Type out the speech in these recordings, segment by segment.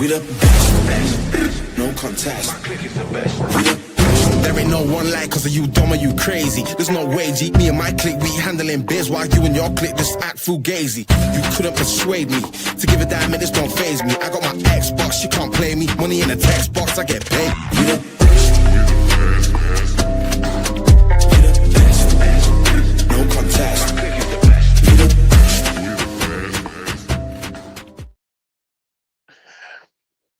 We the best, no contest. My clique is the best. There ain't no one like cause you dumb or you crazy. There's no way, G. Me and my clique, we handling biz while you and your clique just act fugazi. You couldn't persuade me to give a damn minutes, don't phase me. I got my Xbox, you can't play me. Money in the text box, I get paid. We the best, no contest.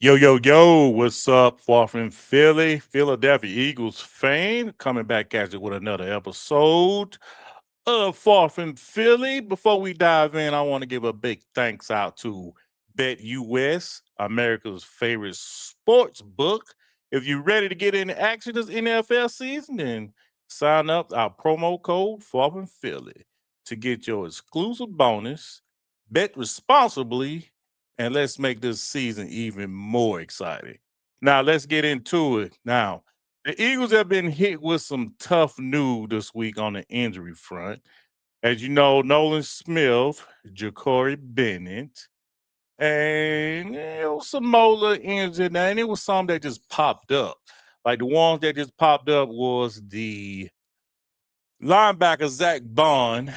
Yo, what's up, far from Philly? Philadelphia Eagles fan coming back at you with another episode of Far from Philly. Before we dive in, I want to give a big thanks out to BetUS, America's favorite sports book. If you're ready to get into action this NFL season, then sign up our promo code Far from Philly to get your exclusive bonus. Bet responsibly, and let's make this season even more exciting. Now, let's get into it. Now, the Eagles have been hit with some tough news this week on the injury front. As you know, Nolan Smith, Ja'Cory Bennett, and some molar injury. And it was some that just popped up. Like the ones that just popped up was the linebacker, Zach Bond.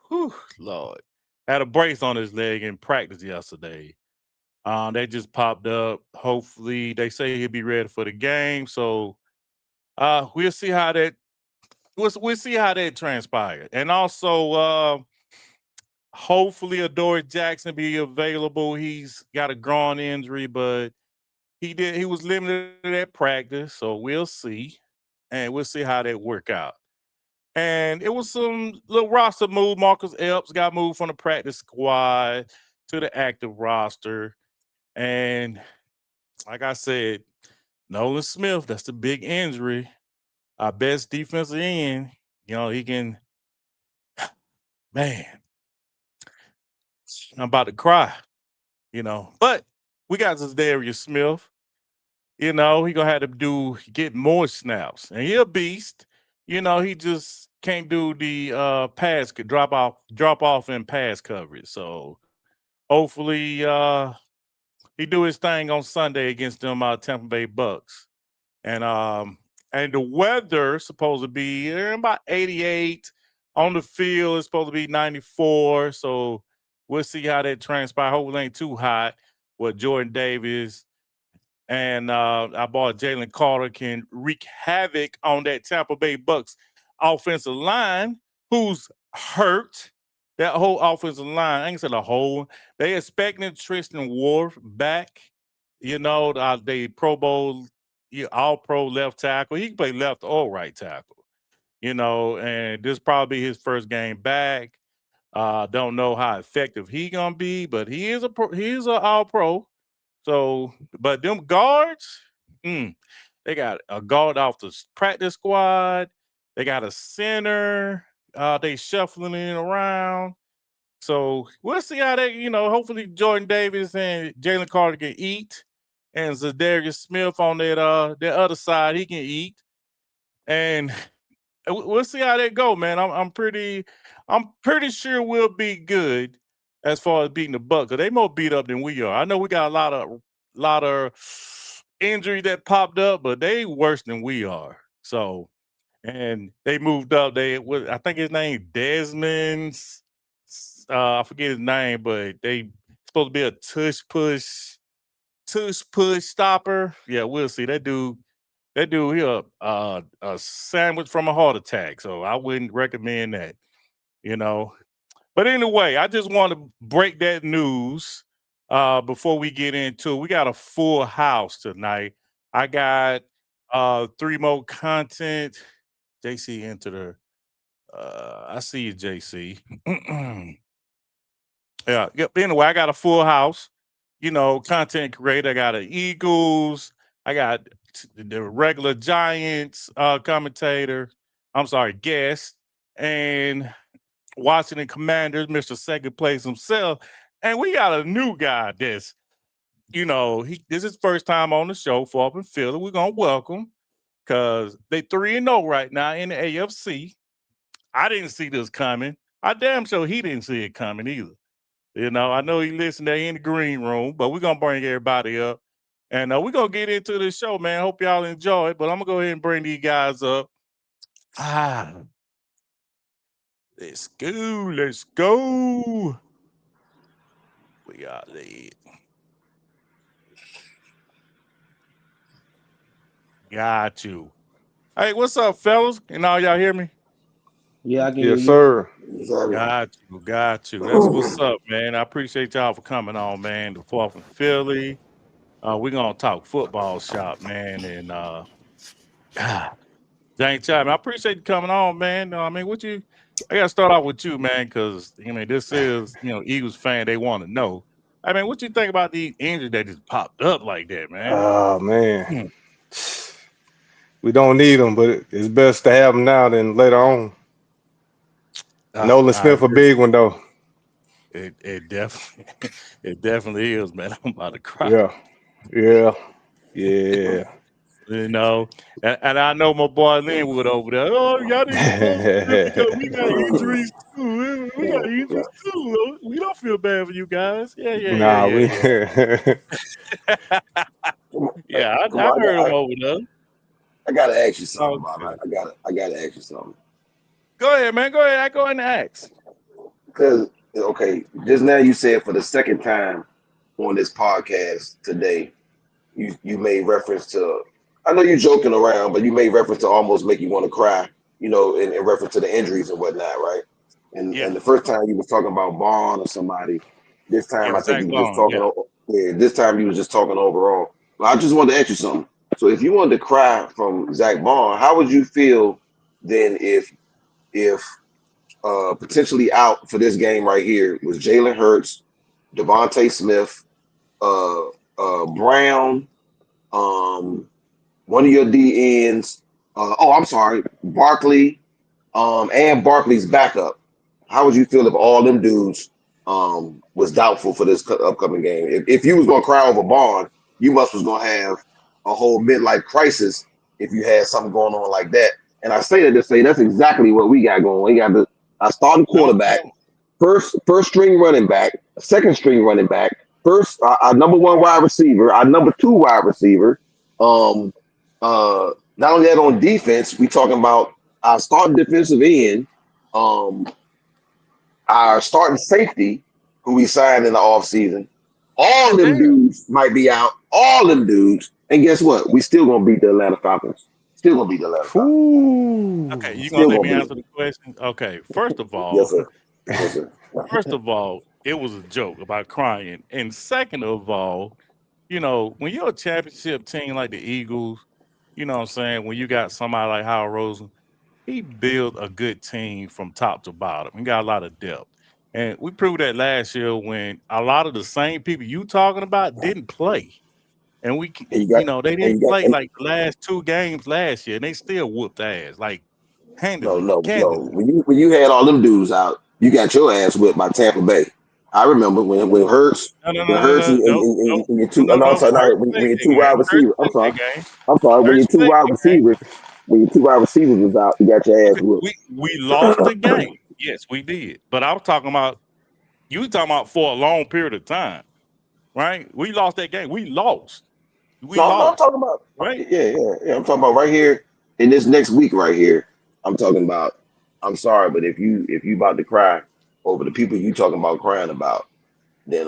Whew, Lord. Had a brace on his leg in practice yesterday. That just popped up. Hopefully, they say he'll be ready for the game. So we'll see how that we'll see how that transpired. And also, hopefully, Adoree Jackson be available. He's got a groin injury, but he was limited at practice, so we'll see, and we'll see how that work out. And it was some little roster move. Marcus Epps got moved from the practice squad to the active roster, and like I said, Nolan Smith, that's the big injury. Our best defensive end, he can, man, I'm about to cry. But we got this Darius Smith, he gonna have to get more snaps. And he a beast. He just can't do the drop off in pass coverage. So hopefully he do his thing on Sunday against them Tampa Bay Bucs. And the weather supposed to be about 88 on the field. It's supposed to be 94. So we'll see how that transpires. Hopefully, it ain't too hot. What Jordan Davis and our boy Jalen Carter can wreak havoc on that Tampa Bay Bucs offensive line, who's hurt. That whole offensive line, I ain't said a whole. They expecting Tristan Wharf back. The Pro Bowl, all pro left tackle. He can play left or right tackle. And this probably his first game back. Don't know how effective he gonna be, but he is a pro, he's an all pro. So, but them guards, they got a guard off the practice squad. They got a center. They shuffling it around. So we'll see how they, hopefully Jordan Davis and Jalen Carter can eat. And Zadarius Smith on that other side, he can eat. And we'll see how that go, man. I'm pretty sure we'll be good as far as beating the Bucs. 'Cause they more beat up than we are. I know we got a lot of injury that popped up, but they worse than we are. So, and they moved up. I think his name Desmond. I forget his name, but they supposed to be a tush push stopper. Yeah, we'll see. That dude, he a sandwich from a heart attack. So I wouldn't recommend that, you know. But anyway, I just want to break that news before we get into it. We got a full house tonight. I got three more content. JC into the I see you, JC. Yeah. Yep. Anyway, I got a full house. Content creator. I got an Eagles. I got the regular Giants commentator. I'm sorry, guest, and Washington Commanders, Mr. Second Place himself. And we got a new guy that's, this is first time on the show for up in Philly. We're gonna welcome because they 3-0 right now in the AFC. I didn't see this coming. I damn sure he didn't see it coming either. I know he listened there in the green room, but we're gonna bring everybody up. And we're gonna get into the show, man. Hope y'all enjoy it. But I'm gonna go ahead and bring these guys up. Let's go. Let's go. We got it. Got you. Hey, what's up, fellas? Can all y'all hear me? Yeah, I can hear Yes, you. sir. Got you. Got you. That's what's up, man. I appreciate y'all for coming on, man. The Fourth and Philly. We're gonna talk football shop, man. And Jane Chapman, I appreciate you coming on, man. I mean, I gotta start off with you, man, because I mean, this is Eagles fan. They want to know. I mean, what you think about these injuries that just popped up like that, man? Oh man, Hmm. we don't need them, but it's best to have them now than later on. Nolan I Smith, a agree. big one though. It definitely it definitely is, man. I'm about to cry. Yeah, yeah, yeah. And I know my boy Linwood over there. Oh, y'all need to close it because we got injuries too. We got injuries too. We don't feel bad for you guys. Yeah, yeah, yeah, Nah, yeah, we. yeah. Yeah, Come I on, heard him over there. I gotta ask you something, Bob. Okay. I gotta ask you something. Go ahead, man. Go ahead. I go ahead and ask. Because okay, just now you said for the second time on this podcast today, you made reference to. I know you're joking around, but you made reference to almost make you want to cry. In reference to the injuries and whatnot, right? And Yeah. the first time you was talking about Bond or somebody. This time Yeah, I think Zach you were just Bond. talking. Yeah. Yeah, this time you was just talking overall. Well, I just wanted to ask you something. So if you wanted to cry from Zach Bond, how would you feel then if potentially out for this game right here was Jalen Hurts, Devontae Smith, Brown, um, one of your D ends. I'm sorry, Barkley, and Barkley's backup. How would you feel if all them dudes was doubtful for this upcoming game? If you was gonna cry over Bond, you was gonna have a whole midlife crisis if you had something going on like that. And I say that to say that's exactly what we got going. We got our starting quarterback, Okay. first string running back, second string running back, first our number one wide receiver, our number two wide receiver. Um, Not only that, on defense, we talking about our starting defensive end, um, our starting safety, who we signed in the offseason. All And them damn. dudes might be out. All them dudes. And guess what? We still gonna beat the Atlanta Falcons. Still gonna beat the Atlanta Falcons. Okay, Ooh. you gonna Still let gonna me beat answer them. the question? Okay. First of Yes, all, sir. Yes, sir. it was a joke about crying. And second of all, when you're a championship team like the Eagles, you know what I'm saying? When you got somebody like Howard Rosen, he built a good team from top to bottom. He got a lot of depth. And we proved that last year when a lot of the same people you talking about didn't play. And And you got they and didn't you got play and like the last two games last year, and they still whooped ass, like no, handedly, no, no. candidly. When you had all them dudes out, you got your ass whipped by Tampa Bay. I remember when Hurts, No, no, when no, no, Hurts no, no, no, and your no, two. no, No, I'm no. sorry, no, Hurts when played your that two game. wide Hurts receivers. I'm played sorry. that game. I'm sorry. When your Hurts two played wide that game. receivers, was out, you got your ass Okay, whooped. we lost the game. Yes, we did. But I was talking about you talking about for a long period of time, right? We lost that game. We lost. We No, I'm lost, talking about. right? Yeah. I'm talking about right here in this next week right here. I'm talking about. I'm sorry, but if you about to cry over the people you talking about crying about, then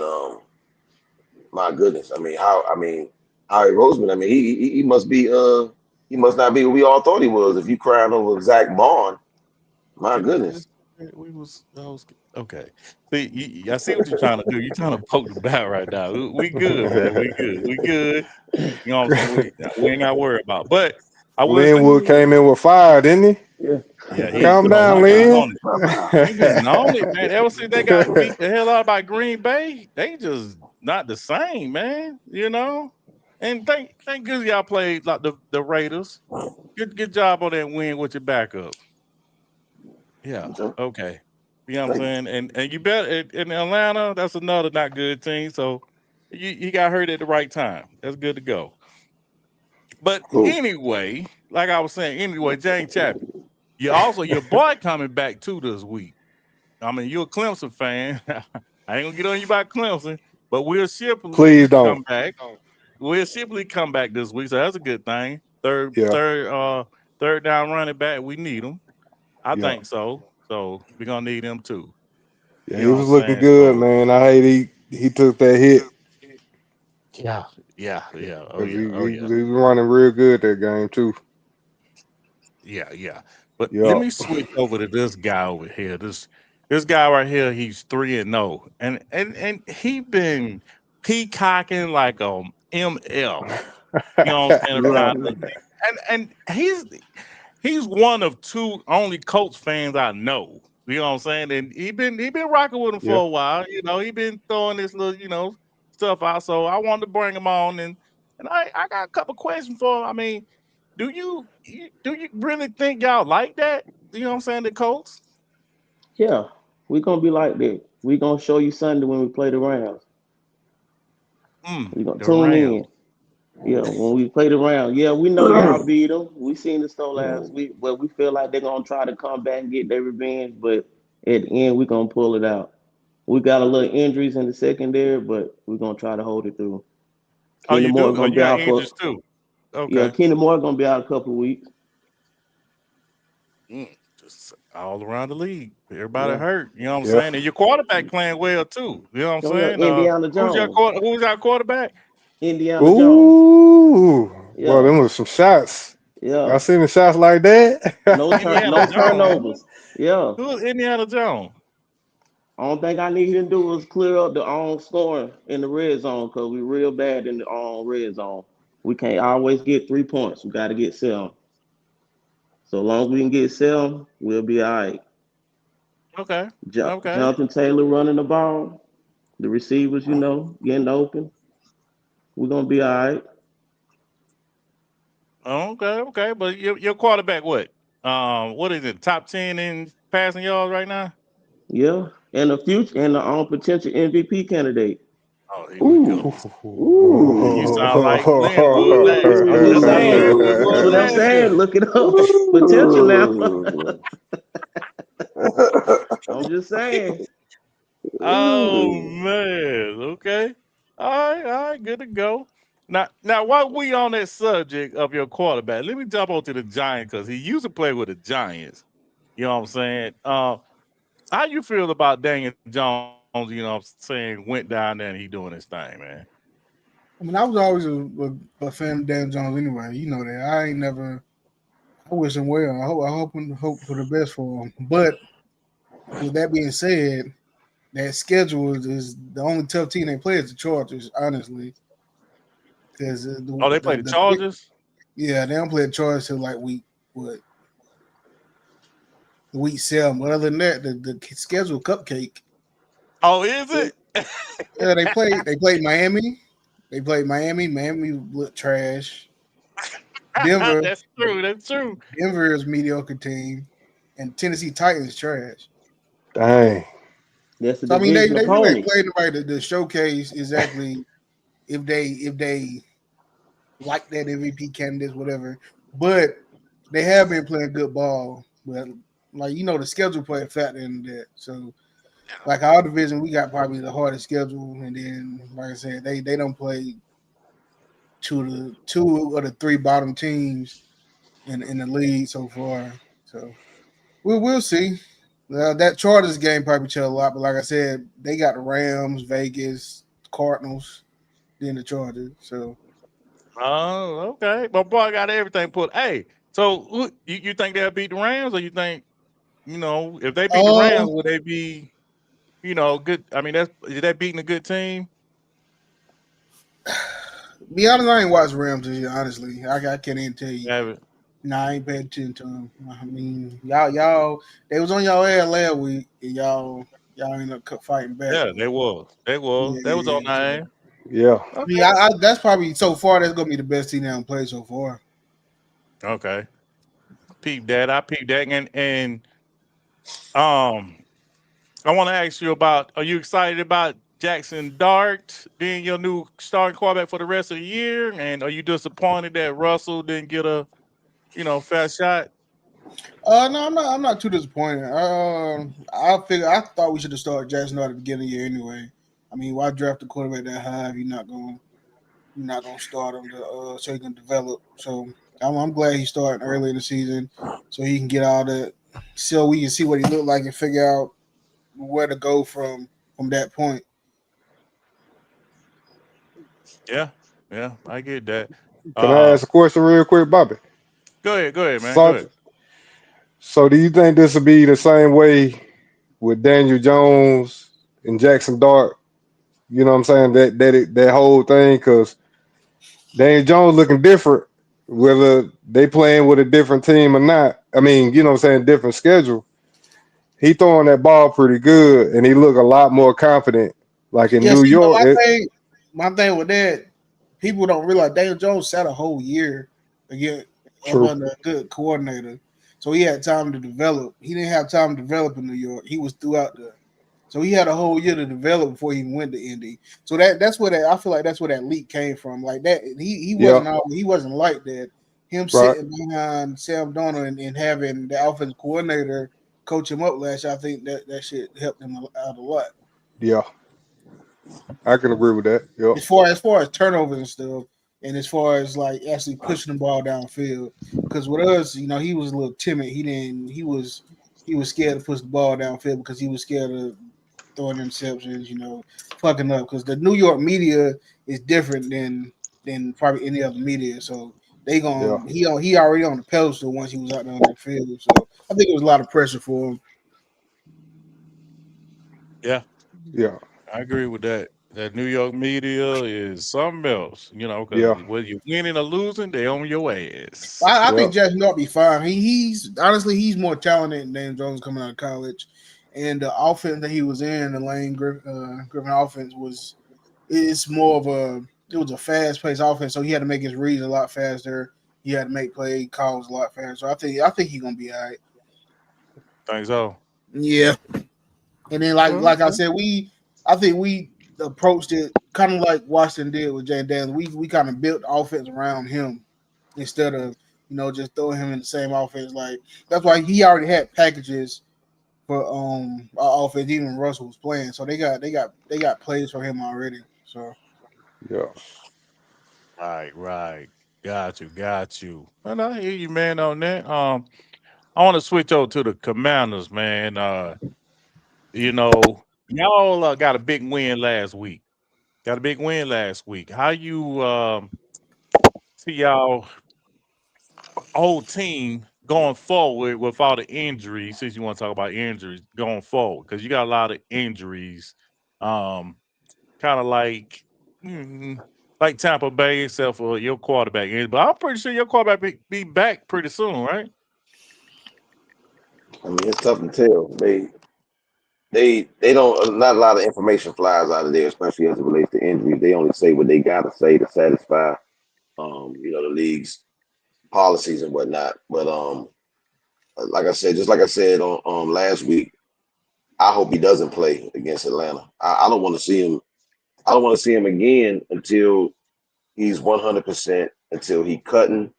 my goodness, Howie Roseman. I mean, he must be he must not be what we all thought he was. If you crying over Zach Bond, my Didn't I goodness. just say I was okay. See, I see what you're trying to do. You're trying to poke the bear right now. We good, man. We good. We good. You know what I'm saying? We ain't got to worry about. But I will say, Linwood came in with fire, didn't he? Yeah, yeah, Calm down, he been Lynn. on it. He been on it, man. Ever since they got beat the hell out by Green Bay, they just not the same, man. And thank goodness y'all played like the Raiders. Good job on that win with your backup. Yeah. okay. Okay. You know what I'm Thank you. saying? And you bet in Atlanta, that's another not good team. So you got hurt at the right time. That's good to go. But Cool. anyway, like I was saying, Jane Chapman, your boy coming back too this week. I mean, you're a Clemson fan. I ain't gonna get on you about Clemson, but Will Shipley Please don't. come back. Will Shipley come back this week, so that's a good thing. Yeah, Third down running back. We need him. I yeah, think so. So we're gonna need him too. yeah. You He know what I'm was looking saying? good, So man. I hate he took that hit yeah. Oh because yeah, oh he yeah, was running real good that game too. yeah. But let Yeah. me switch over to this guy over here. This guy right here, he's 3-0. And he been peacocking like a MF. You know what I'm saying? Yeah. Around the league. And he's one of two only Colts fans I know. You know what I'm saying? And he been rocking with him Yeah. for a while. You know, he been throwing this little, stuff out. So I wanted to bring him on and I got a couple questions for him. I mean, do you really think y'all like that? You know what I'm saying? The Colts? Yeah. We're gonna be like that. We're gonna show you Sunday when we play the Rams. We're gonna The tune Rams. in. Yeah, when we play the Rams. Yeah, we know y'all beat them. We seen the stuff last week, but we feel like they're gonna try to come back and get their revenge. But at the end, we're gonna pull it out. We got a little injuries in the secondary, but we're gonna try to hold it through. Oh, Kenny you Moore do? Oh, gonna you be got out for injuries too. yeah, Okay. Kenny Moore gonna be out a couple of weeks. Just all around the league. Everybody Yeah. hurt. You know what I'm Yeah. saying? And your quarterback playing well too. You know what I'm Oh yeah, saying? Indiana Jones. Who's our quarterback? Indiana Jones. Ooh. Well, Yeah, them was some shots. Y'all yeah. seen the shots like that? Indiana No Jones. turnovers. Yeah. Who's Indiana Jones? Only thing I need him to do was clear up the scoring in the red zone because we real bad in the red zone. We can't always get 3 points. We got to get 7. So long as we can get 7, we'll be all right. Okay. Okay. Jonathan Taylor running the ball. The receivers, getting open. We're gonna be all right. Okay. But your quarterback what is it? Top 10 in passing yards right now? Yeah. And the future and the potential MVP candidate. Oh, here we go. You Ooh. sound like Linwood last year. I'm just That's how saying. Linwood That's was what I'm last saying. year. Look it up. Potential now. Ooh. I'm just saying. Oh man. Okay. All right, good to go. Now, while we on that subject of your quarterback, let me jump onto the Giants because he used to play with the Giants. You know what I'm saying? How you feel about Daniel Jones? You know what I'm saying? Went down there and he doing his thing, man. I mean, I was always a fan of Dan Jones anyway. You know that. I ain't never. I wish him well. I hope for the best for him. But with that being said, that schedule is the only tough team they play is the Chargers. Honestly, because Oh, they play the Chargers. yeah, they don't play the Chargers till like week 7. But other than that, the schedule cupcake. Oh, is it? Yeah, they played Miami. They played Miami. Miami looked trash. Denver. That's true. That's true. Denver is a mediocre team, and Tennessee Titans trash. Dang. That's the So I mean, they division really ain't opponent. played nobody to showcase exactly if they like that MVP candidates, whatever. But they have been playing good ball. But like the schedule play a factor in that. So like our division, we got probably the hardest schedule, and then like I said, they don't play two of the 3 bottom teams in the league so far. So we'll see. That Chargers game probably tell a lot, but like I said, they got the Rams, Vegas, Cardinals, then the Chargers. So Oh, okay. My boy got everything put. Hey, so you think they'll beat the Rams, or you think if they beat the uh Rams, would they be good? I mean, is that beating a good team? be honest, I ain't watched Rams this year, honestly. I can't even tell you. Yeah, Nah, I ain't paying attention to them. I mean, y'all they was on y'all ass last week and y'all ended up fighting back. yeah, they was. They was on Yeah. So, that. Yeah. I mean, Okay. that's probably so far that's gonna be the best team that haven't played so far. Okay. Peep that. I peep that. And um, I want to ask you about. Are you excited about Jackson Dart being your new starting quarterback for the rest of the year? And are you disappointed that Russell didn't get a fair shot? No, I'm not too disappointed. I thought we should have started Jackson at the beginning of the year anyway. I mean, why draft a quarterback that high if you're not going you're not gonna start him so he can develop. So I'm glad he's starting early in the season, so he can get all that, so we can see what he looked like and figure out where to go from that point. Yeah, yeah, I get that. Can I Uh, ask a question real quick, Bobby? go ahead, man. Go So, ahead. so do you think this will be the same way with Daniel Jones and Jackson Dart? You know what I'm saying? That whole thing, because Daniel Jones looking different, whether they playing with a different team or not. I mean, you know what I'm saying, different schedule. He throwing that ball pretty good, and he look a lot more confident. Like in Yeah, New see, but York, my thing with that, people don't realize Daniel Jones sat a whole year again up true. under a good coordinator, so he had time to develop. He didn't have time to develop in New York. He was throughout the, so he had a whole year to develop before he went to Indy. So that's where that, I feel like that's where that leak came from. Like that, Yeah, he wasn't like that. Him right. sitting behind Sam Darnold and having the offensive coordinator coach him up last year, I think that shit helped him out a lot. Yeah, I can agree with that. Yep. As far as turnovers and stuff, and as far as like actually pushing the ball downfield. Because with us, he was a little timid. He didn't. He was scared to push the ball downfield because he was scared of throwing interceptions. Fucking up. Because the New York media is different than probably any other media. So they Yeah, going he already on the pedestal once he was out there on that field. So I think it was a lot of pressure for him. Yeah, yeah, I agree with that. That New York media is something else, because yeah, whether you're winning or losing, they on your ass. I yeah, think Jackson Dart be fine. He's honestly he's more talented than Dan Jones coming out of college, and the offense that he was in, the Griffin offense it's more of it was a fast paced offense, so he had to make his reads a lot faster. He had to make play calls a lot faster. So I think he's gonna be all right. Think so. Yeah, and then like I Okay. said, I think we approached it kind of like Washington did with Jay Daniels. We kind of built the offense around him instead of just throwing him in the same offense. Like that's why he already had packages for our offense. Even Russell was playing, so they got plays for him already. So yeah. Right, right. Got you. And I hear you, man, on that. I want to switch over to the Commanders, man. Y'all got a big win last week. Got a big win last week. How you see y'all whole team going forward with all the injuries? Since you want to talk about injuries going forward, because you got a lot of injuries. Um, kind of like Tampa Bay, except for your quarterback. But I'm pretty sure your quarterback be back pretty soon, right? I mean, it's tough to tell. They don't, not a lot of information flies out of there, especially as it relates to injuries. They only say what they gotta say to satisfy the league's policies and whatnot. But like I said, just like I said on last week, I hope he doesn't play against Atlanta. I don't want to see him. I don't want to see him again until he's 100%, until he cutting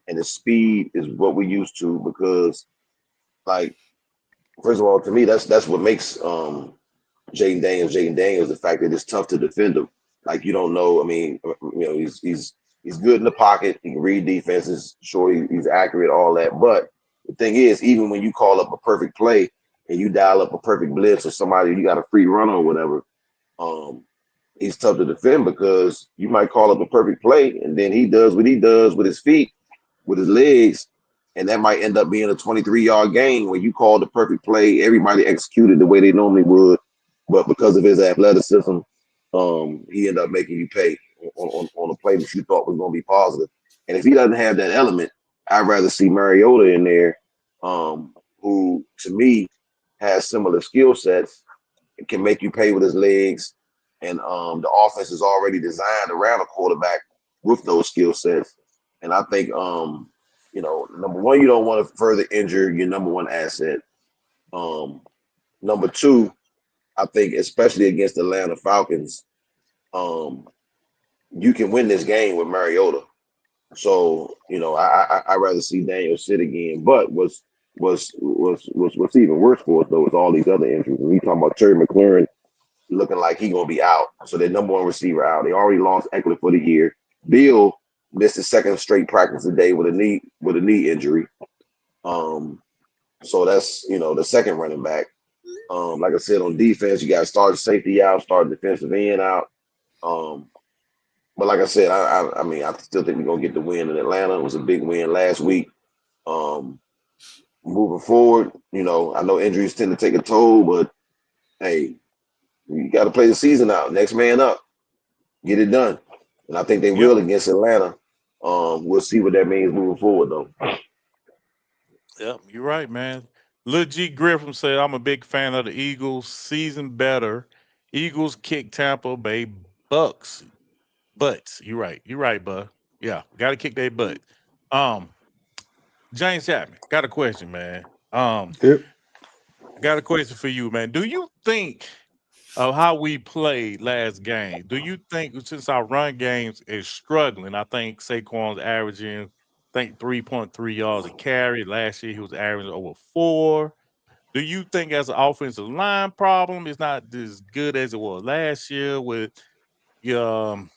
and his speed is what we used to. Because, like, first of all, to me, that's what makes Jaden Daniels, the fact that it's tough to defend him. Like, you don't know. I mean, he's good in the pocket. He can read defenses. Sure, he's accurate, all that. But the thing is, even when you call up a perfect play and you dial up a perfect blitz or somebody you got a free runner or whatever, um, he's tough to defend because you might call up a perfect play and then he does what he does with his feet, with his legs, and that might end up being a 23-yard gain when you call the perfect play. Everybody executed the way they normally would, but because of his athleticism, he ended up making you pay on a play that you thought was going to be positive. And if he doesn't have that element, I'd rather see Mariota in there, who to me has similar skill sets, can make you pay with his legs, and the offense is already designed around a quarterback with those skill sets. And I think number one, you don't want to further injure your number one asset. Um, Number two, I think especially against the Atlanta Falcons, um, you can win this game with Mariota. So I rather see Daniel sit again. But what's even worse for us though is all these other injuries. When we talking about Terry McLaurin looking like he gonna be out. So their number one receiver out. They already lost Eckler for the year. Bill missed his second straight practice today with a knee injury. So that's the second running back. Like I said, on defense, you got start safety out, start defensive end out. But like I said, I mean, I still think we're gonna get the win in Atlanta. It was a big win last week. Moving forward, I know injuries tend to take a toll, but hey, you got to play the season out. Next man up, get it done, and I think they Yep. will against Atlanta. We'll see what that means moving forward, though. Yep. You're right, man. Lil G Griffin said, "I'm a big fan of the Eagles. Season better. Eagles kick Tampa Bay Bucks butts. You're right. You're right, bud. Yeah, got to kick their butt." Um, James Chapman, got a question, man. Yep. I got a question for you, man. Do you think of how we played last game? Do you think since our run games is struggling, I think Saquon's averaging, I think 3.3 yards a carry. Last year he was averaging over 4. Do you think as an offensive line problem, it's not as good as it was last year um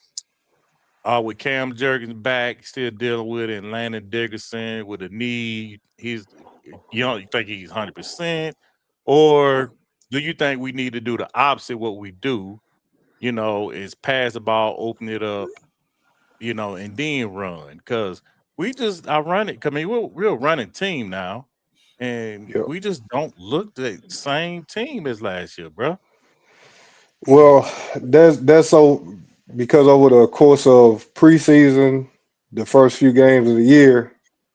with Cam Jurgens back, still dealing with it, and Landon Dickerson with a knee? You think he's 100%, or do you think we need to do the opposite? What we do, is pass the ball, open it up, and then run. Because we just I run it. I mean, we're a running team now, and Yep. we just don't look the same team as last year, bro. Well, that's so because over the course of preseason, the first few games of the year,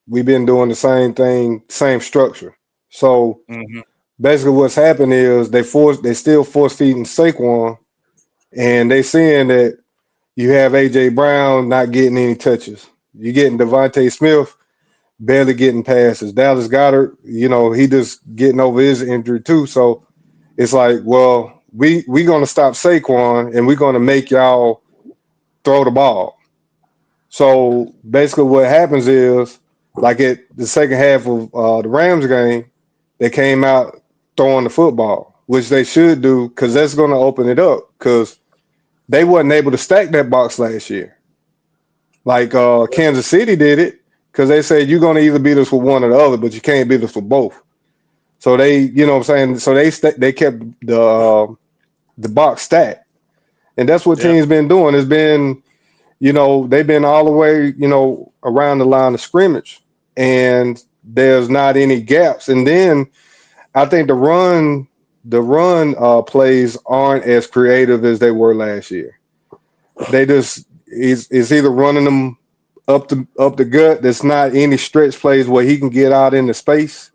we've been doing the same thing, same structure. So Hmm. basically, what's happened is they still force feeding Saquon, and they seeing that you have AJ Brown not getting any touches. You're getting Devontae Smith barely getting passes. Dallas Goddard, he just getting over his injury too. So it's like, well, we gonna stop Saquon and we're gonna make y'all throw the ball. So basically, what happens is, like at the second half of the Rams game, they came out throwing the football, which they should do because that's gonna open it up because they wasn't able to stack that box last year. Like Kansas City did it because they said you're gonna either beat us with one or the other, but you can't beat us with both. So they, what I'm saying, so they kept the box stacked. And that's what Yeah, teams been doing. It's been, they've been all the way, around the line of scrimmage, and there's not any gaps. And then I think the run plays aren't as creative as they were last year. They just is either running them up the gut. There's not any stretch plays where he can get out into space.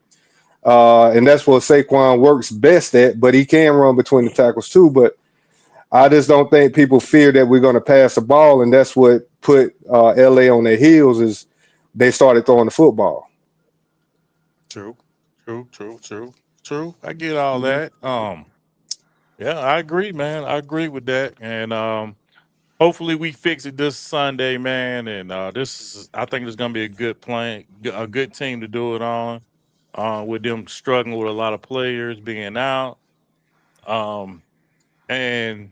And that's what Saquon works best at, but he can run between the tackles too. But I just don't think people fear that we're going to pass the ball, and that's what put LA on their heels is they started throwing the football. true, true, true, true, true. I get all Mhm. that. Yeah, I agree, man. I agree with that, and hopefully we fix it this Sunday, man. And I think it's gonna be a good plan, a good team to do it on. With them struggling with a lot of players being out. Um, and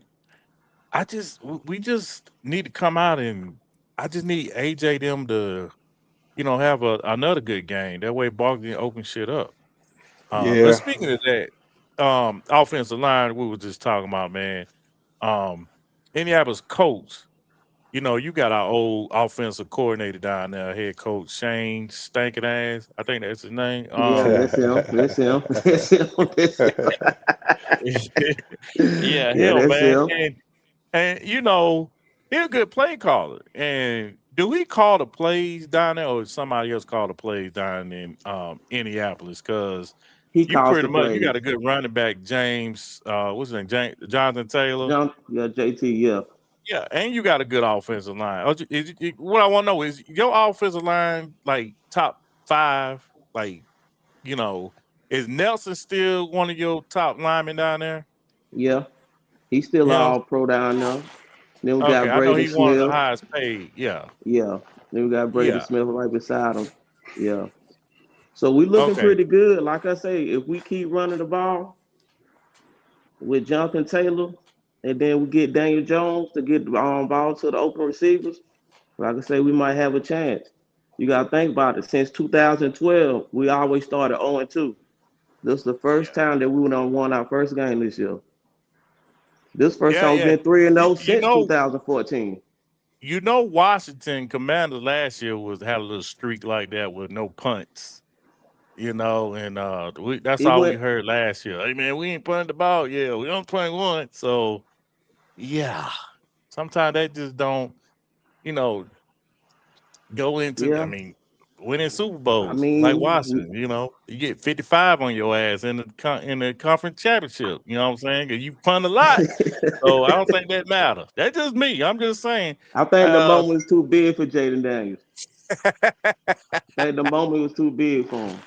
we just need to come out and I just need AJ them to, have another good game. That way Barkley can open shit up. But Yeah, speaking of that, offensive line we were just talking about, man. Um, Indianapolis Colts. You got our old offensive coordinator down there, head coach Shane Stankin ass. I think that's his name. Yeah, that's him. That's him. That's him. That's him. Yeah, Yeah, him, that's man. him. And he's a good play caller. And do we call the plays down there, or is somebody else call the plays down in Indianapolis? Because He you calls pretty the much you plays. got a good running back, James. What's his name? Jonathan Taylor. Yeah, JT. Yeah, Yeah, and you got a good offensive line. What I want to know is your offensive line like top 5? Like, you know, is Nelson still one of your top linemen down there? yeah. He's still Yeah. all pro down there. Then we Okay, got I know Braden he one of the Smith. highest paid. Yeah. Yeah. Then we got Braden Yeah. Smith right beside him. Yeah. So we looking Okay. pretty good. Like I say, if we keep running the ball with Jonathan Taylor, and then we get Daniel Jones to get the ball to the open receivers, like I say, we might have a chance. You got to think about it. Since 2012, we always started 0-2. This is the Yeah. first time that we won our first game this year. This first Yeah, time we've yeah. been 3-0 You since know, 2014. Washington Commanders last year had a little streak like that with no punts. And that's It all we went, heard last year. Hey man, we ain't punting the ball. Yeah, we don't punt one. So yeah, sometimes they just don't, you know, go into. I yeah. mean, winning Super I Bowls like mean, Washington. You get 55 on your ass in the conference championship. You know what I'm saying? 'Cause you punt a lot. So I don't think that matters. That's just me. I'm just saying. I think the Uh, moment was too big for Jaden Daniels. I think the moment was too big for him.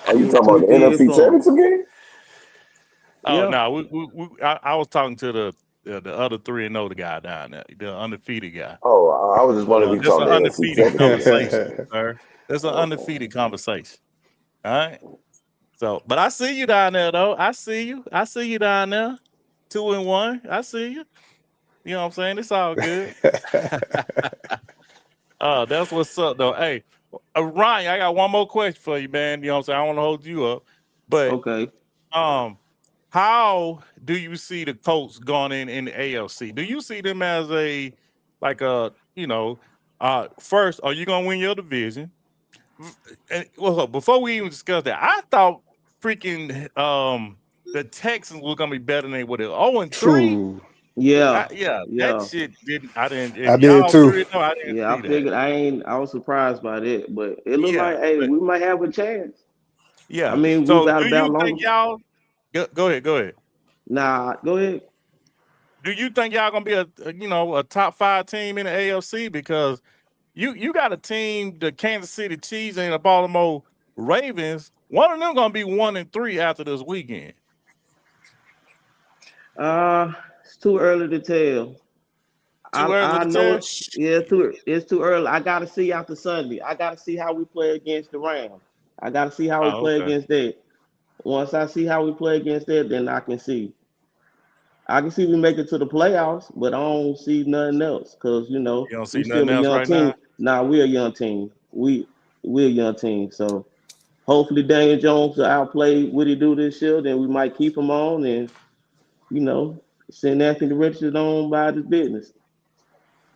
Are It you was talking about too the big NFC for him. Championship game? oh Yeah. no, I was talking to the other 3-0 the guy down there, the undefeated guy. Oh, I was just wondering if you That's an talking the NFC undefeated Championship game. conversation, sir. That's an Okay. undefeated conversation. All right. So, but I see you down there though. I see you. I see you down there. 2-1. I see you. You know what I'm saying? It's all good. That's what's up though. Hey, Ryan, I got one more question for you, man. You know what I'm saying? I don't want to hold you up, but Okay. um, how do you see the Colts going in the AFC? Do you see them as like a first? Are you gonna win your division? And well, before we even discuss that, I thought freaking the Texans were gonna be better than they were. 0-3. True. Yeah. Yeah, that Yeah. shit didn't. I didn't. I And did y'all too. 3-0. I didn't Yeah. I see that. figured I was surprised by that, but it looked Yeah, like, hey, but we might have a chance. I yeah. mean, we So got do you about think longer. y'all? Go ahead. Go ahead. Nah, go ahead. Do you think y'all gonna be a top 5 team in the AFC? Because you got a team, the Kansas City Chiefs and the Baltimore Ravens. One of them gonna be 1-3 after this weekend. It's too early to tell. Too early I to know tell. it. Yeah, it's too early. I gotta see after Sunday. I gotta see how we play against the Rams. I gotta see how we Oh, play okay. against that. Once I see how we play against that, then I can see. I can see we make it to the playoffs, but I don't see nothing else because You don't we see nothing still a else young right now. team. Nah, we're a young team. We're a young team. So hopefully Daniel Jones will outplay what he do this year. Then we might keep him on and you know send Anthony Richardson on by his business.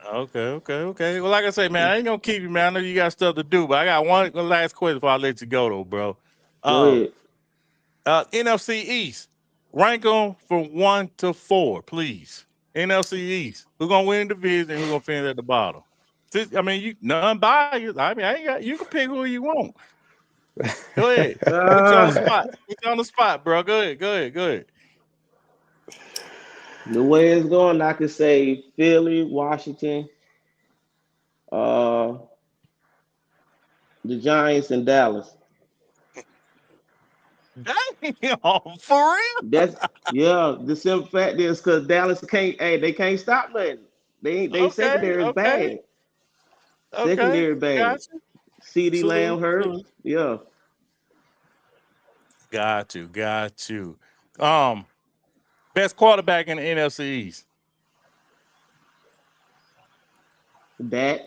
Okay. Well, like I say, man, I ain't gonna keep you, man. I know you got stuff to do, but I got one last question before I let you go, though, bro. Go Um, ahead. NFC East, rank them from 1 to 4, please. NFC East, who gonna win the division? Who gonna finish at the bottom? I mean, you none biased. I mean, I ain't got. You can pick who you want. Go ahead. Put you on the Uh, spot. Put you on the spot, bro. Go ahead. Go ahead. Go ahead. the way it's going, I could say Philly, Washington, uh, the Giants, and Dallas. Damn, for real. That's yeah. The simple fact is because Dallas can't. Hey, they can't stop nothing. They Okay. secondary is Okay. bad. Okay. Secondary bad. Gotcha. CD Lamb Salute. hurt. Salute. Yeah, Got you. Got you. Um, Best quarterback in the NFC East. that.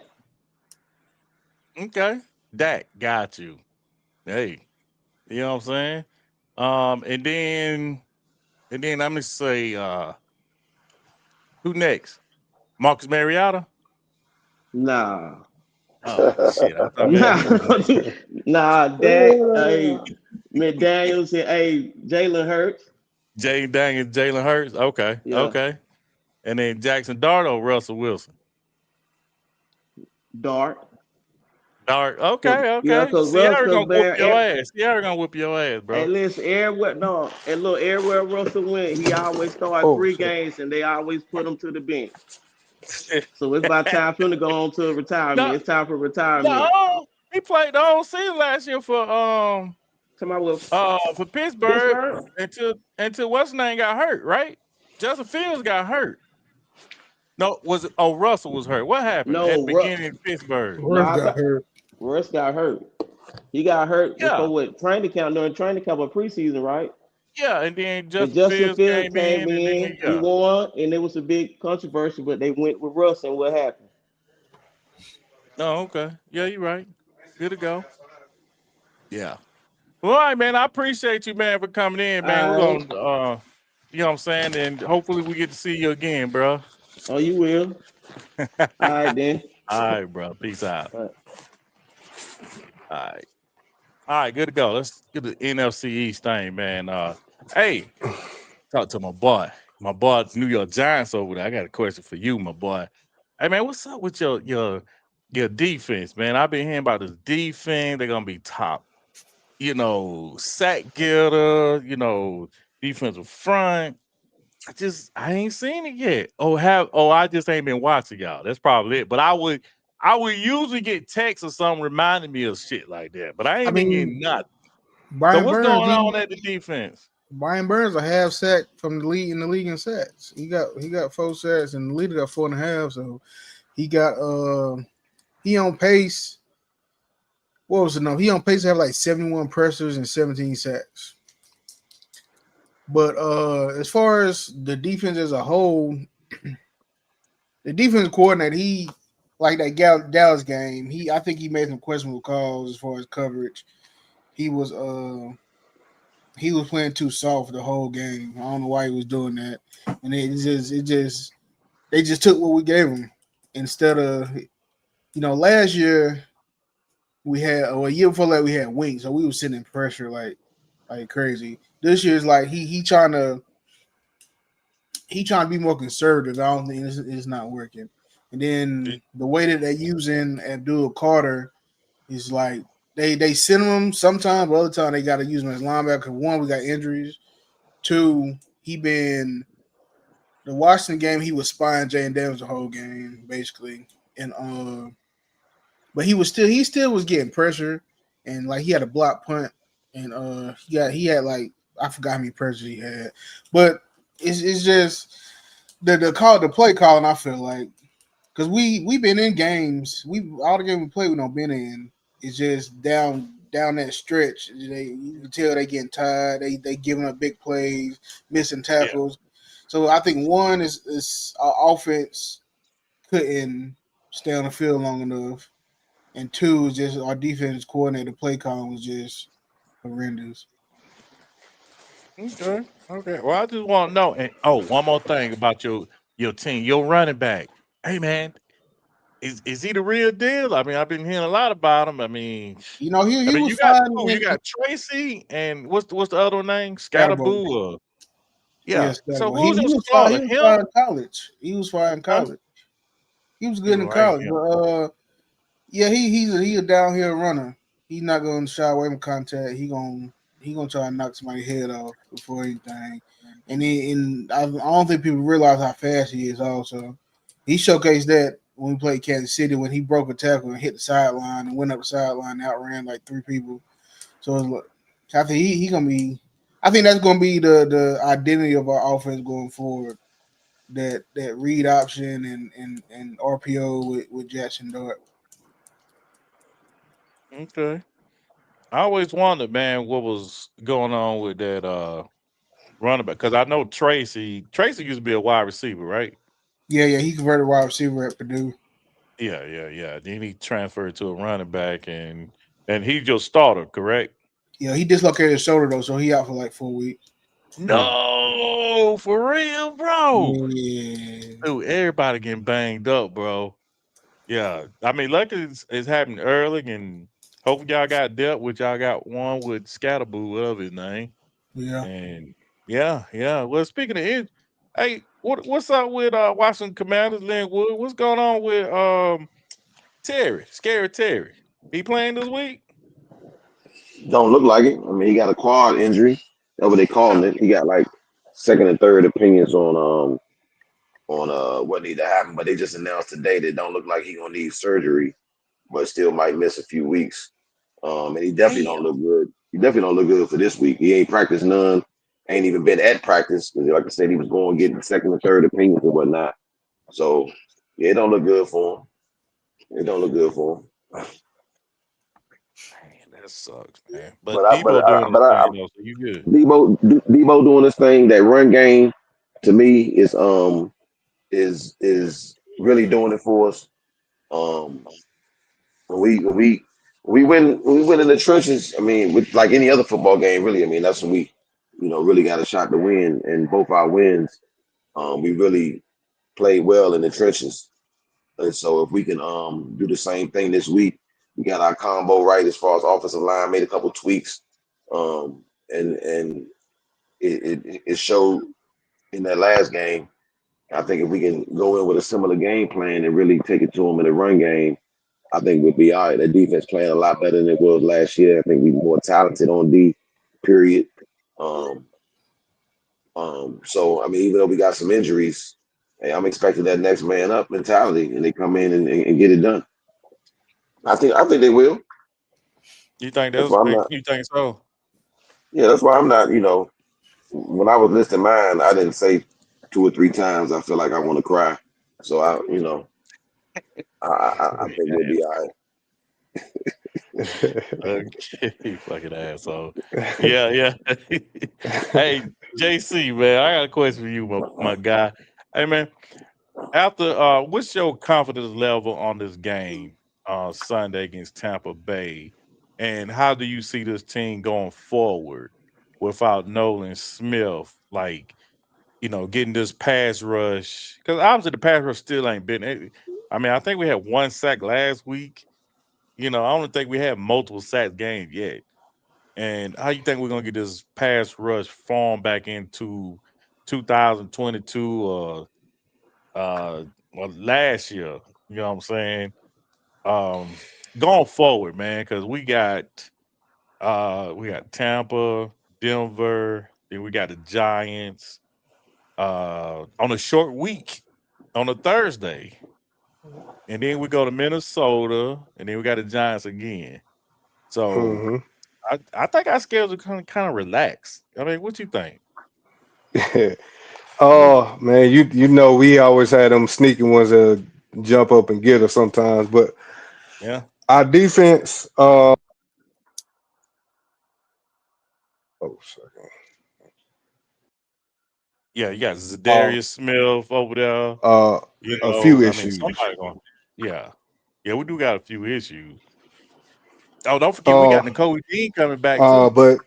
Okay. Dak. Got you. Hey, you know what I'm saying? And then let me say, who next? Marcus Mariota? Nah, Oh shit. I thought maybe nah, you was next. nah. Dak. Hey, McDaniel's and hey Jalen Hurts. Jay Daniels, Jalen Hurts. Okay. Yeah, Okay. And then Jackson Dart or Russell Wilson. Dart. Dart. Cause Okay, yeah, okay. cause Russ, Sierra cause gonna whoop Bear. your ass. Sierra gonna whoop your ass, Hey, bro. listen, everywhere no, and look, everywhere Russell went, he always start Oh three shit. games, and they always put him to the bench. So it's about time for him to go on to retirement. no, It's time for retirement. no. He played the whole season last year Come on with for Pittsburgh Pittsburgh. until what's his name got hurt, right? Justin Fields got hurt. No, was it Russell was hurt. What happened at the No, beginning in Pittsburgh? no, Russ I got thought hurt. Russ got hurt. He got hurt Yeah. before what training camp during training camp or preseason, right? Yeah, and then And Justin Justin Fields Fields came came in, and then in, he yeah. won, and there was a big controversy, but they went with Russ, and what happened? Oh, okay. Yeah, you're right. Good to go. Yeah. Well, all right, man. I appreciate you, man, for coming in, man. We're All right. gonna you know what I'm saying, and hopefully we get to see you again, bro. Oh, you will. All right, then. All right, bro. Peace out. All right. All right. All right, good to go. Let's get the NFC East thing, man. Hey, talk to my boy. My boy, New York Giants over there. I got a question for you, my boy. Hey, man, what's up with your defense, man? I've been hearing about this defense. They're gonna be top, sack getter, defensive front. I ain't seen it yet. I just ain't been watching y'all. That's probably it. But I would usually get texts or something reminding me of shit like that. But I I ain't been getting mean, nothing. So Brian what's Burns, going on at the defense? A half sack from the league in the league in sacks. He got 4 sacks and the leader got 4.5. So he on pace. What was the number? He on pace to have like 71 pressures and 17 sacks. But as far as the defense as a whole, the defense coordinator, he like that Dallas game. I think he made some questionable calls as far as coverage. He was playing too soft the whole game. I don't know why he was doing that. And they just took what we gave them instead of last year we had a year before that we had wings, so we were sitting in pressure like crazy. This year's like he trying to be more conservative. I don't think it's not working. And then the way that they're using Abdul Carter is like they send him sometimes, but other time they got to use him as linebacker. One, we got injuries. Two, the Washington game, he was spying Jane Daniels the whole game, basically. And but he still was getting pressure, and like he had a block punt, and he had like I forgot how many pressures he had. But it's just the play calling, I feel like, because we've been in games, all the games we play we don't been in. It's just down that stretch. You can tell they getting tired. They giving up big plays, missing Yeah. tackles. So I think one is our offense couldn't stay on the field long enough, and two is just our defense coordinator play calling was just horrendous. Okay. Okay. Well, I just want to know. And one more thing about your team, your running back. Hey, man, is he the real deal? I mean, I've been hearing a lot about him. I mean, He you was got fine two. You in got Tracy and what's the other name? Scatterbo. Scatterboo. Yeah. Yes, So Scatterbo. who's He your was fine. starter? He was Him? fine in college. He was fine in Huh? college. He was good You in right. college, Yeah. but yeah, he's a downhill runner. He's not going to shy away from contact. He gonna try to knock somebody's head off before anything. And I don't think people realize how fast he is. Also, he showcased that when we played Kansas City when he broke a tackle and hit the sideline and went up the sideline and outran like 3 people. So I think he gonna be. I think that's gonna be the identity of our offense going forward. That read option and RPO with Jackson Dart. Okay. I always wondered, man, what was going on with that running back because I know Tracy. Tracy used to be a wide receiver, right? Yeah, he converted wide receiver at Purdue. Yeah, yeah, yeah. Then he transferred to a running back, and he just started, correct? Yeah, he dislocated his shoulder though, so he out for like 4 weeks. No, for real, bro. Yeah, Dude, everybody getting banged up, bro. Yeah, I mean, luckily it's happened early, and hopefully y'all got dealt with. Y'all got one with Scatterboo, whatever his name, yeah. and yeah, yeah. Well, speaking of it, hey, what's up with Washington Commanders, Linwood? What's going on with Terry, Scary Terry? He playing this week? Don't look like it. I mean, he got a quad injury. That's what they calling Yeah, it. He got like second and third opinions on what need to happen, but they just announced today that it don't look like he gonna need surgery, but still might miss a few weeks. And he definitely don't damn. look good. He definitely don't look good for this week. He ain't practiced none. Ain't even been at practice because, like I said, he was going getting second and third opinions and whatnot. So yeah, it don't look good for him. It don't look good for him. Man, That sucks, man. But But I, but Debo I, doing his but I, thing though, so you good. Debo doing this thing. That run game to me is really doing it for us. Um, when we win in the trenches. I mean, with like any other football game, really. I mean, that's when we, really got a shot to win. And both our wins, we really played well in the trenches. And so if we can do the same thing this week, we got our combo right as far as offensive line, made a couple tweaks, and it showed in that last game. I think if we can go in with a similar game plan and really take it to them in the run game, I think we'll be all right. The defense playing a lot better than it was last year. I think we're more talented on D, period. Um, so I mean, even though we got some injuries, hey, I'm expecting that next man up mentality, and they come in and get it done. I think they will. You think That's why I'm not. you think so? Yeah, that's why I'm not. When I was listing mine, I didn't say two or three times. I feel like I want to cry. So I think we'll be all right. Okay, fucking asshole. Yeah, yeah. Hey, JC, man, I got a question for you, my guy. Hey, man, after what's your confidence level on this game Sunday against Tampa Bay, and how do you see this team going forward without Nolan Smith? Like, getting this pass rush, because obviously the pass rush still ain't been. I mean, I think we had one sack last week. I don't think we have multiple sack games yet. And how you think we're gonna get this pass rush form back into 2022 or well, last year? You know what I'm saying? Um, Going forward, man, because we got Tampa, Denver, then we got the Giants on a short week on a Thursday, and then we go to Minnesota, and then we got the Giants again. So hmm I think our schedules are kind of relaxed. I mean, what you think? Oh man, you know we always had them sneaky ones that jump up and get us sometimes, but Yeah, our defense. Oh, sorry. yeah, you got Uh, Zadarius Smith over there. uh, a few I mean, issues. somebody going. Yeah, yeah, we do got a few issues. Oh, don't forget we Uh, got Nicole Dean coming back too. but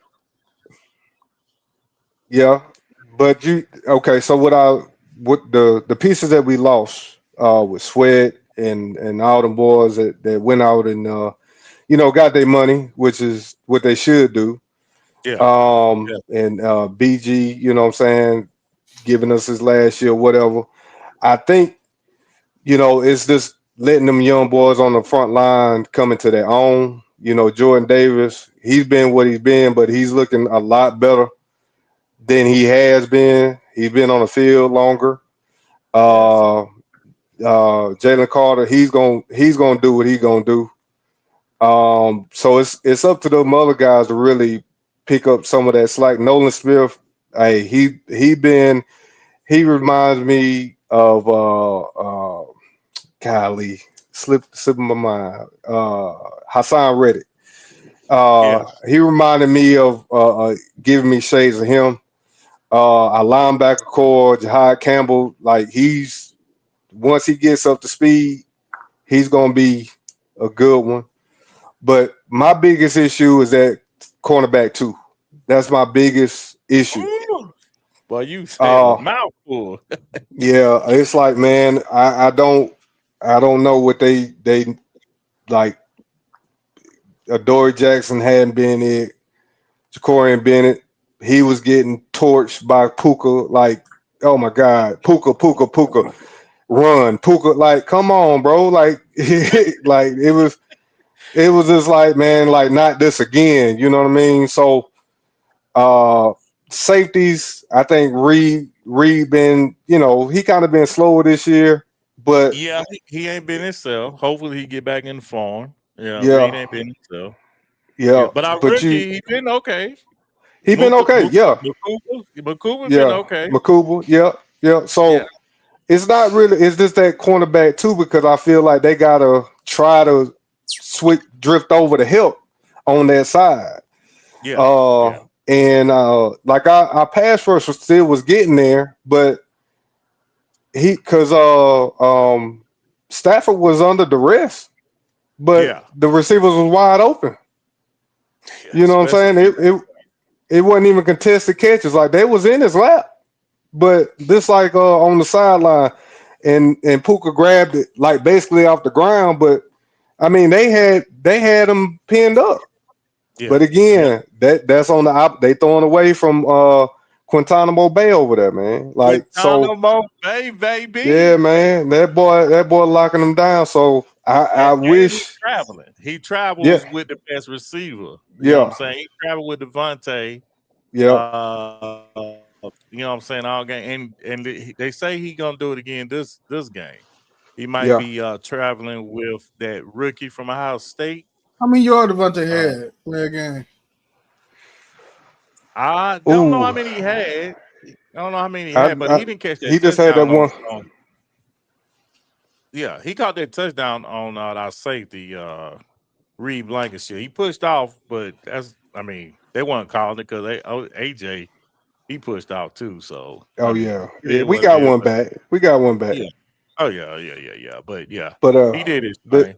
yeah, but you okay? So what the pieces that we lost with Sweat and all them boys that went out and got their money, which is what they should do. Yeah, yeah, And BG, you know what I'm saying, giving us his last year, whatever. I think it's just letting them young boys on the front line come into their own. Jordan Davis, he's been what he's been, but he's looking a lot better than he has been. He's been on the field longer. yes. Jalen Carter, he's gonna do what he's gonna do. So it's up to them other guys to really pick up some of that slack. Nolan Smith, hey, he reminds me of golly, slipping my mind. Hassan Reddick. Yeah, He reminded me of giving me shades of him. Our linebacker core, Jahad Campbell, like once he gets up to speed, he's gonna be a good one. But my biggest issue is that cornerback too. That's my biggest issue. Ooh, boy, you said a Uh mouthful. yeah, it's like man, I don't know what they like. Adoree Jackson hadn't been it. Jacorian Bennett, he was getting torched by Puka. Like, oh my God, Puka, run, Puka. Like, come on, bro. Like, like it was just like, man, like not this again. You know what I mean? So, uh, safeties, I think Reed been, he kind of been slower this year, but Yeah, he ain't been himself. Hopefully he get back in the form. Yeah, Reed yeah, ain't been himself. Yeah, yeah, but our but rookie, he been okay. he been okay. Yeah, Makuba been yeah, okay. Makuba, yeah, yeah. Yeah, So it's not really. It's just that cornerback too, because I feel like they gotta try to drift over to help. on that side. Yeah, Uh, yeah, and like our pass rush still was getting there, but because Stafford was under duress, but yeah, the receivers was wide open. yeah. You know what I'm Especially saying? against It wasn't even contested catches. Like they was in his lap, but this like on the sideline, and Puka grabbed it like basically off the ground. But I mean they had him pinned up. But yeah, yeah. again, that's on the they throwing away from Guantanamo Bay over there, man. Like so, Guantanamo Bay, yeah, baby. man. That boy locking them down. So I And he's wish, traveling. He yeah, travels with the best receiver. You know what I'm yeah, saying? He traveled with Devontae. yeah, You know what I'm saying? All game, and they say he gonna do it again this game. He might be yeah. traveling with that rookie from Ohio State. How many yards Devontae Uh, had play a game? I don't know how Ooh, many he had. I don't know how many he I, had, but I he didn't catch that he just had that touchdown one. on yeah, he caught that touchdown on our safety, Reed Blankenship. He pushed off, but I mean, they weren't calling it because AJ he pushed off too. So I Oh mean, yeah, it yeah. is We what it got is. one But back. We got one back. yeah, oh yeah. But yeah, But he did his the thing.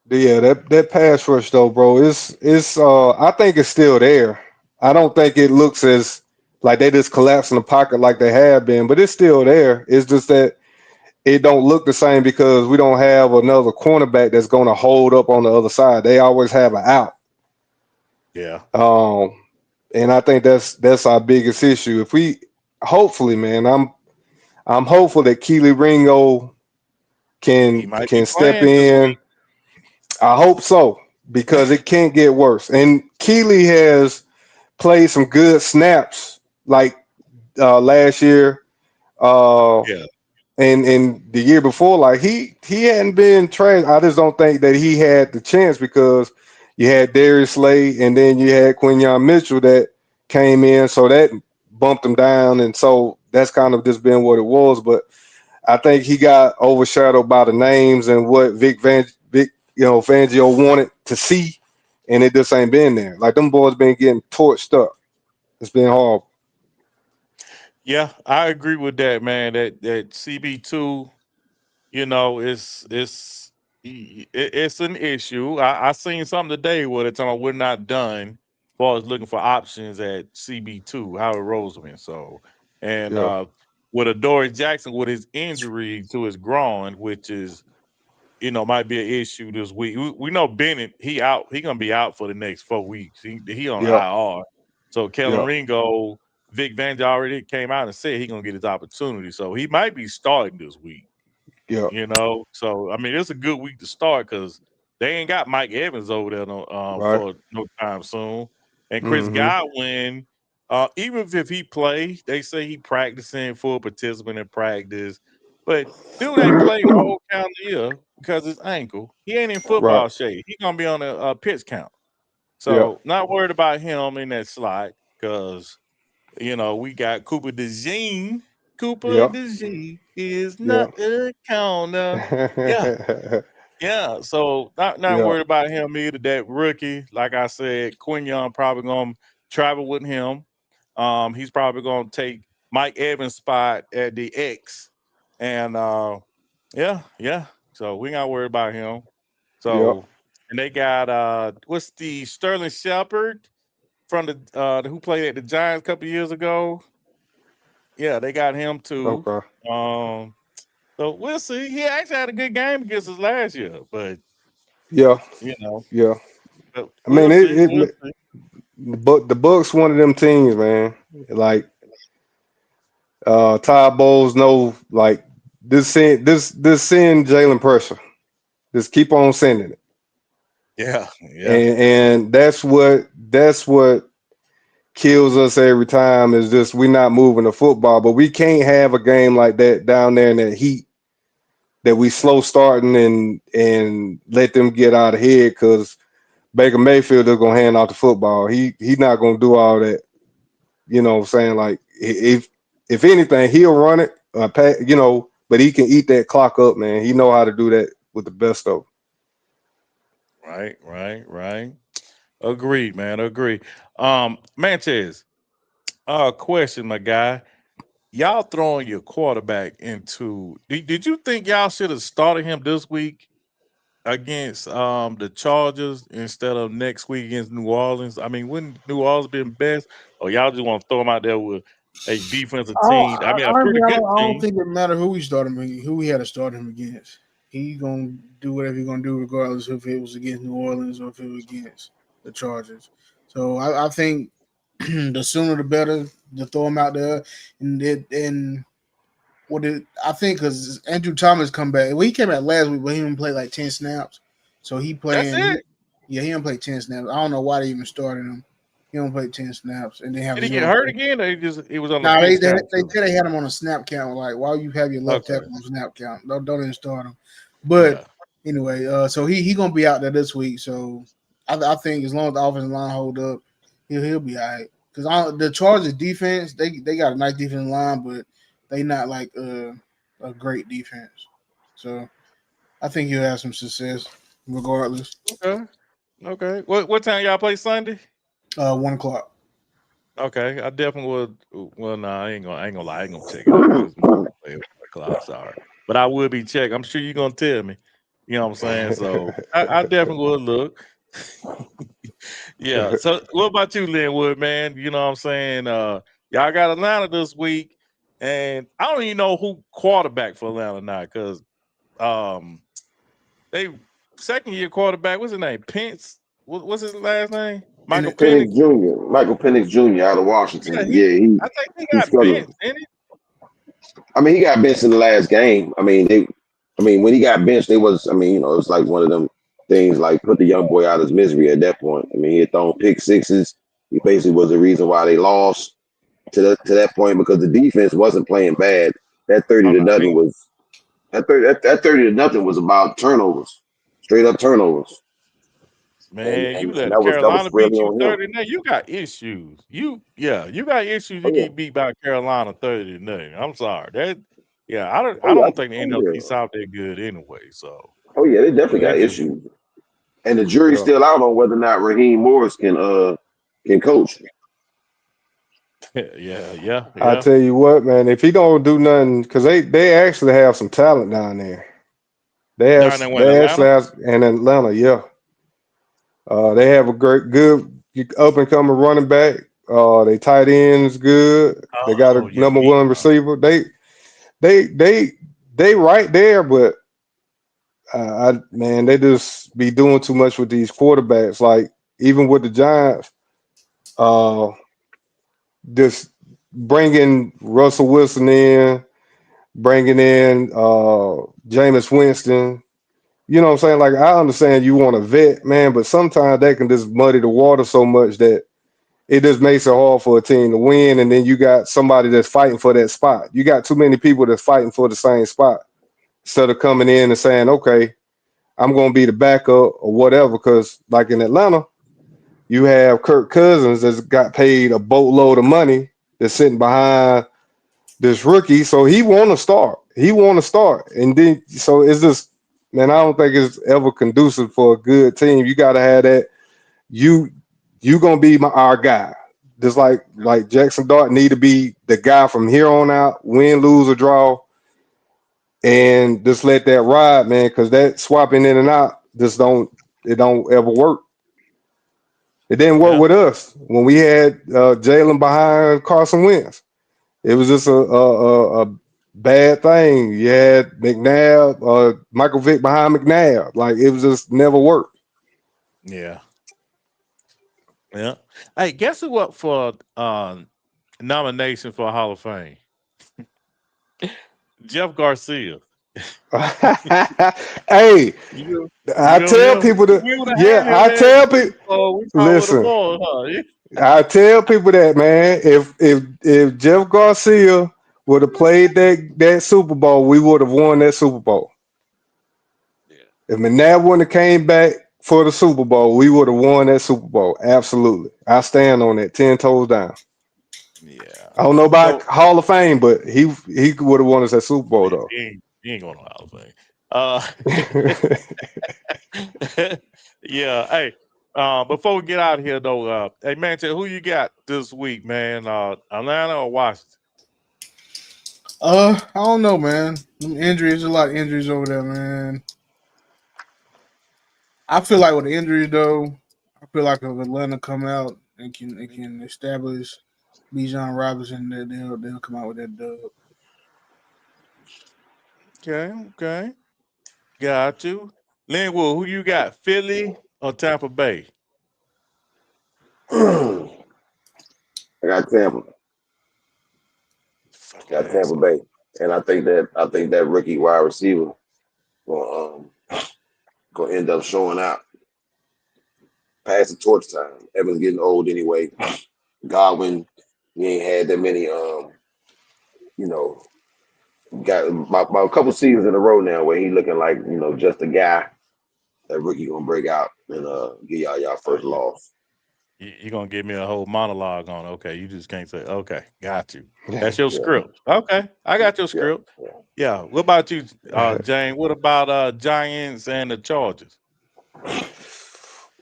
yeah, that pass rush though, bro, it's I think it's still there. I don't think it looks as like they just collapse in the pocket like they have been, but it's still there. It's just that it don't look the same because we don't have another cornerback that's going to hold up on the other side. They always have an out. Yeah, Um, and I think that's our biggest issue. If we hopefully, man, I'm hopeful that Keely Ringo he might be can step playing this in. week. I hope so because it can't get worse. And Keely has played some good snaps like last year. Uh, Yeah, and the year before, like he hadn't been trash. I just don't think that he had the chance because you had Darius Slay and then you had Quinyon Mitchell that came in, so that bumped him down, and so that's kind of just been what it was. But I think he got overshadowed by the names and what Vic Fangio wanted to see, and it just ain't been there. Like them boys been getting torched up. It's been horrible. yeah, I agree with that, man. That CB2. You know, it's an issue. I seen something today where they're talking about we're not done as far as looking for options at CB2, Howard Roseman. So, and Yeah, with Adoree Jackson with his injury to his groin, which is might be an issue this week. We know Bennett he out. He gonna be out for the next 4 weeks. He on yeah, IR. So Kellen yeah, Ringo, Vic Fangio already came out and said he gonna get his opportunity. So he might be starting this week. yeah. So I mean, it's a good week to start because they ain't got Mike Evans over there Right. for no time soon, and Chris Mm-hmm. Godwin. Even if he play, they say he practicing full participant in practice, but dude ain't played the whole calendar year because his ankle. He ain't in Right. football shape. He gonna be on a pitch count, Yeah. so not worried about him in that slot because we got Cooper DeJean. Cooper Yeah. DeJean is Yeah. not a counter. Yeah, yeah. So not Yeah. worried about him either. That rookie, like I said, Quinyon probably gonna travel with him. He's probably gonna take Mike Evans' spot at the X, and yeah. So we not worried about him. Yeah. So and they got what's the Sterling Shepard from the who played at the Giants a couple years ago. Yeah, they got him too. Okay. Um, so we'll see. He actually had a good game against us last year, but Yeah. you know, Yeah. but I mean, we'll see. We'll see. but the Bucks one of them teams, man. Like Todd Bowles know, like this send Jalen pressure. Just keep on sending it, Yeah. and that's what kills us every time is just we not moving the football. But we can't have a game like that down there in that heat that we slow starting and let them get out ahead because Baker Mayfield is gonna hand off the football. He's not gonna do all that. You know what I'm saying? Like if anything, he'll run it, but he can eat that clock up, man. He know how to do that with the best of them. Right. Agreed, man. Agree. Manches, question, my guy. Y'all throwing your quarterback into did you think y'all should have started him this week against the Chargers instead of next week against New Orleans? I mean, wouldn't New Orleans been best? Or y'all just want to throw him out there with a defensive team? I mean, a Honestly, pretty good I don't team. think it matter who we start him, who we had to start him against. He gonna do whatever he gonna do, regardless if it was against New Orleans or if it was against the Chargers. So I think the sooner the better to throw him out there, and I think because Andrew Thomas come back. Well, he came back last week, but he didn't play like 10 snaps. So he That's playing. it. Yeah, he didn't play 10 snaps. I don't know why they even started him. He don't play 10 snaps and they have Did he get zero. hurt again? Or he was on the Now pitch they count too? said they had him on a snap count. Like, why you have your left Okay. tackle on snap count? Don't even start him. But Yeah. anyway, so he gonna be out there this week. So I think as long as the offensive line hold up, he'll be all right. Because the Chargers defense, they got a nice defensive line, but they not like a great defense. So I think he'll have some success regardless. Okay. Okay. What time y'all play Sunday? 1 o'clock. Okay, I definitely would. Well, no, I ain't gonna lie. I ain't gonna check it out because play at 1 o'clock. Sorry, but I will be checking. I'm sure you're gonna tell me. You know what I'm saying? So I definitely would look. Yeah. So what about you, Linwood, man? You know what I'm saying? Y'all got Atlanta this week, and I don't even know who quarterback for Atlanta now because um they second year quarterback. What's his name? Pence. What's his last name? And Michael Penix. Penix Jr., Michael Penix Jr. out of Yeah, Washington. he. Yeah, I think he he's got struggling. benched, didn't he? I mean, he got benched in the last game. I mean, when he got benched, it was. I mean, it was like one of them things like put the young boy out of his misery at that point. I mean, he had thrown pick sixes. He basically was the reason why they lost to that point because the defense wasn't playing bad. That 30 Oh to no, nothing was that 30 to nothing was about turnovers, straight up turnovers, and man, and, you and let that was Carolina squarely beat you on him. 30 now. You got issues. You got issues. Oh You yeah, get beat by Carolina 30 to nothing. I'm sorry. oh I yeah, don't think the oh NFC yeah, South that good anyway. So oh yeah. They definitely they got just issues, and the jury's Yeah. still out on whether or not Raheem Morris can coach. I yeah. tell you what, man, if he don't do nothing, because they actually have some talent down there. Down there in They actually Atlanta. have in Atlanta, yeah. They have a good up and coming running back. They tight ends good. They got a Oh yeah, number he one receiver. They they they right there, but man, they just be doing too much with these quarterbacks. Like even with the Giants, uh, just bringing Russell Wilson in, bringing in Jameis Winston. You know what I'm saying? Like I understand you want a vet, man, but sometimes that can just muddy the water so much that it just makes it hard for a team to win. And then you got somebody that's fighting for that spot. You got too many people that's fighting for the same spot instead of coming in and saying, okay, I'm going to be the backup or whatever. Because like in Atlanta, you have Kirk Cousins that's got paid a boatload of money that's sitting behind this rookie. So he want to start. He want to start. And then, so it's just, man, I don't think it's ever conducive for a good team. You got to have that. You gonna be our guy. Just like Jackson Dart need to be the guy from here on out, win, lose, or draw, and just let that ride, man. Because that swapping in and out just don't ever work. It didn't work Yeah. with us when we had Jalen behind Carson Wentz. It was just a bad thing. You had McNabb, Michael Vick behind McNabb. Like it was just never worked. Yeah. Yeah. Hey, guess who up for nomination for Hall of Fame? Jeff Garcia. Hey, You I remember tell him? people that, We would have yeah, had him I last tell week, people, so we probably would have listen, won, huh? I tell people that, man, if Jeff Garcia would have played that Super Bowl, we would have won that Super Bowl. Yeah. If McNabb wouldn't have came back for the Super Bowl, we would have won that Super Bowl. Absolutely. I stand on that 10 toes down. Yeah. I don't know about So Hall of Fame, but he would have won us that Super Bowl man, though. he ain't going to Hall of Fame. Yeah. Hey, Before we get out of here, though, hey man, who you got this week, man? Atlanta or Washington? I don't know, man. Them injuries, a lot of injuries over there, man. I feel like with the injuries though, I feel like if Atlanta come out and can establish Bijan Robinson, that they'll come out with that dub. Okay. Got you. Linwood, who you got? Philly or Tampa Bay? I got Tampa. Got Tampa Bay, and I think that rookie wide receiver gonna end up showing out. Pass the torch time. Evans getting old anyway. Godwin, he ain't had that many. Got about a couple seasons in a row now where he looking like just a guy. That rookie gonna break out and get y'all first loss. You're gonna give me a whole monologue on. Okay, you just can't say. Okay, got you. That's your script. Okay, I got your script. Yeah. What about you, Jane? What about Giants and the Chargers?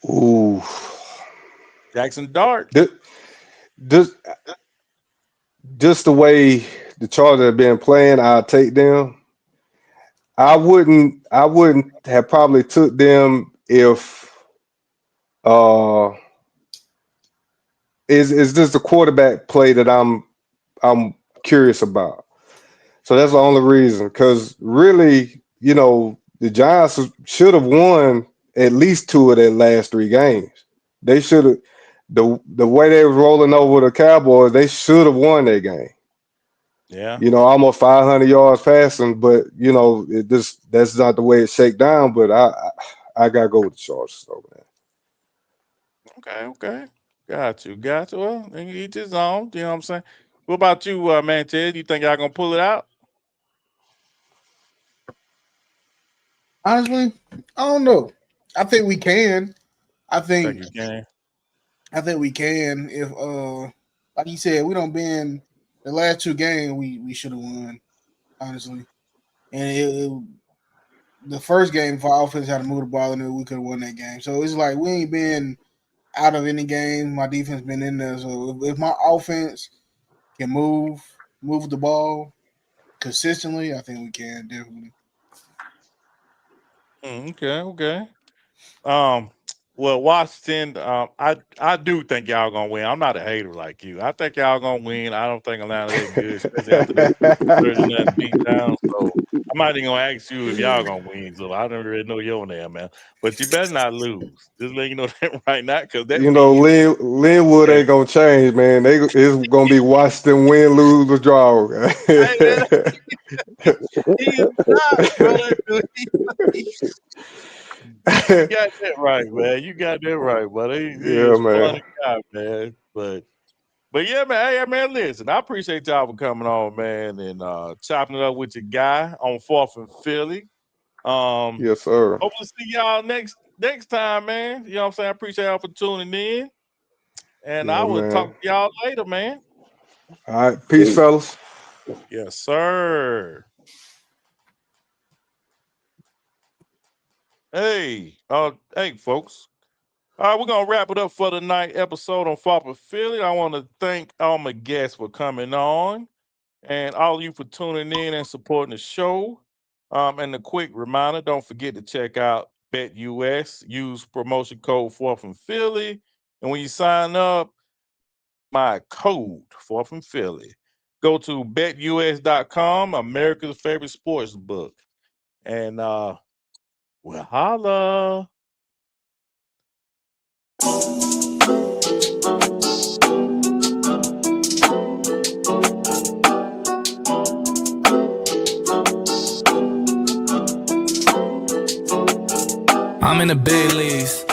Ooh. Jackson Dart. Just the way the Chargers have been playing, I'll take them. I wouldn't have probably took them if is this the quarterback play that I'm curious about. So that's the only reason. Because really, the Giants should have won at least 2 of their last 3 games. They should have the way they were rolling over the Cowboys, they should have won that game. Yeah. Almost 500 yards passing, but that's not the way it shake down. But I gotta go with the Chargers though, Okay. man. Got you. Well, and each his own. You know what I'm saying? What about you, man, Ted? You think y'all gonna pull it out? Honestly, I don't know. I think we can. I Think think you can? I think we can. If like you said, we don't been the last 2 games we should have won, honestly. And the first game, if our offense had to move the ball in it, we could have won that game. So it's like we ain't been out of any game. My defense been in there. So if my offense can move the ball consistently, I think we can definitely. Okay. Well, Washington, I do think y'all gonna win. I'm not a hater like you. I think y'all gonna win. I don't think Atlanta that good, especially after that 30-0 beat down. So I'm not even gonna ask you if y'all gonna win. So I don't really know your name, man. But you better not lose. Just let you know that right now, because that means Linwood ain't gonna change, man. It's gonna be Washington win, lose, or draw. hey, man, he is not, brother. You got that right, man. You got that right, buddy. He Yeah, is man. funny guy, man. But yeah, man. Hey, man, listen. I appreciate y'all for coming on, man, and chopping it up with your guy on 4th and Philly. Yes, sir. Hopefully see y'all next time, man. You know what I'm saying? I appreciate y'all for tuning in. And I Yeah, will man. talk to y'all later, man. All right, peace, fellas. Yes, sir. Hey, folks. All right, we're gonna wrap it up for the night episode on Fopper Philly. I want to thank all my guests for coming on, and all of you for tuning in and supporting the show. And a quick reminder: don't forget to check out BetUS. Use promotion code 4th and Philly, and when you sign up, my code 4th and Philly. Go to betus.com, America's favorite sports book, and well, holla. I'm in the big leagues.